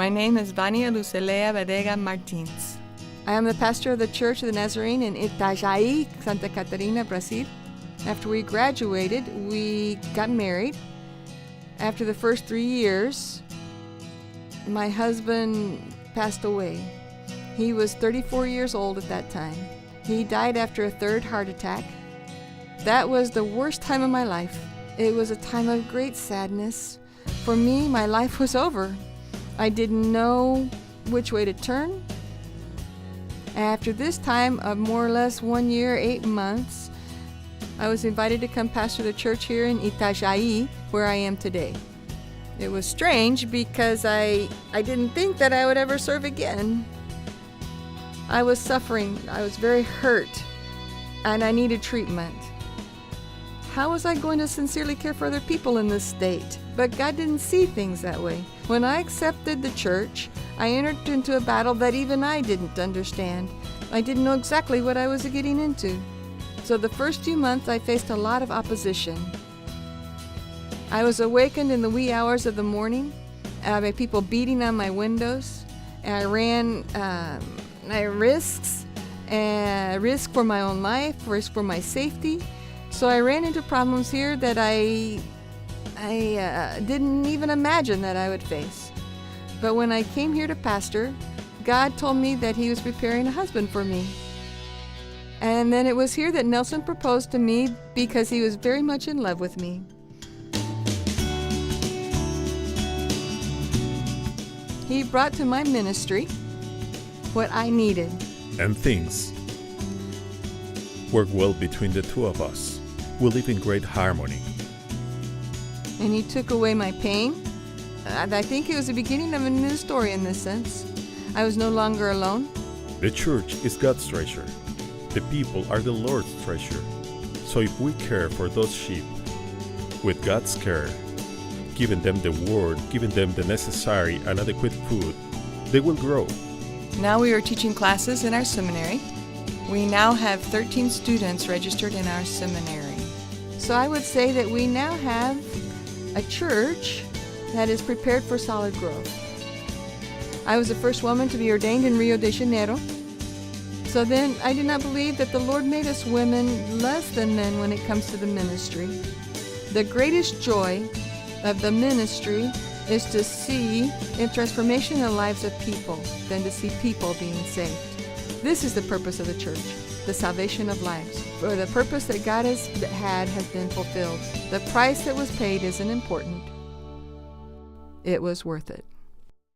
My name is Vania Lucelea Badega Martins. I am the pastor of the Church of the Nazarene in Itajaí, Santa Catarina, Brazil. After we graduated, we got married. After the first 3 years, my husband passed away. He was 34 years old at that time. He died after a third heart attack. That was the worst time of my life. It was a time of great sadness. For me, my life was over. I didn't know which way to turn. After this time of more or less 1 year, 8 months, I was invited to come pastor the church here in Itajaí, where I am today. It was strange because I didn't think that I would ever serve again. I was suffering, I was very hurt, and I needed treatment. How was I going to sincerely care for other people in this state? But God didn't see things that way. When I accepted the church, I entered into a battle that even I didn't understand. I didn't know exactly what I was getting into. So the first few months I faced a lot of opposition. I was awakened in the wee hours of the morning by people beating on my windows. And I ran risks for my own life, risk for my safety. So I ran into problems here that I didn't even imagine that I would face. But when I came here to pastor, God told me that He was preparing a husband for me. And then it was here that Nelson proposed to me because he was very much in love with me. He brought to my ministry what I needed. And things work well between the two of us. We live in great harmony. And He took away my pain. I think it was the beginning of a new story in this sense. I was no longer alone. The church is God's treasure. The people are the Lord's treasure. So if we care for those sheep with God's care, giving them the word, giving them the necessary and adequate food, they will grow. Now we are teaching classes in our seminary. We now have 13 students registered in our seminary. So I would say that we now have a church that is prepared for solid growth. I was the first woman to be ordained in Rio de Janeiro. So then I do not believe that the Lord made us women less than men when it comes to the ministry. The greatest joy of the ministry is to see a transformation in the lives of people than to see people being saved. This is the purpose of the church, the salvation of lives. For the purpose that God has been fulfilled. The price that was paid isn't important. It was worth it.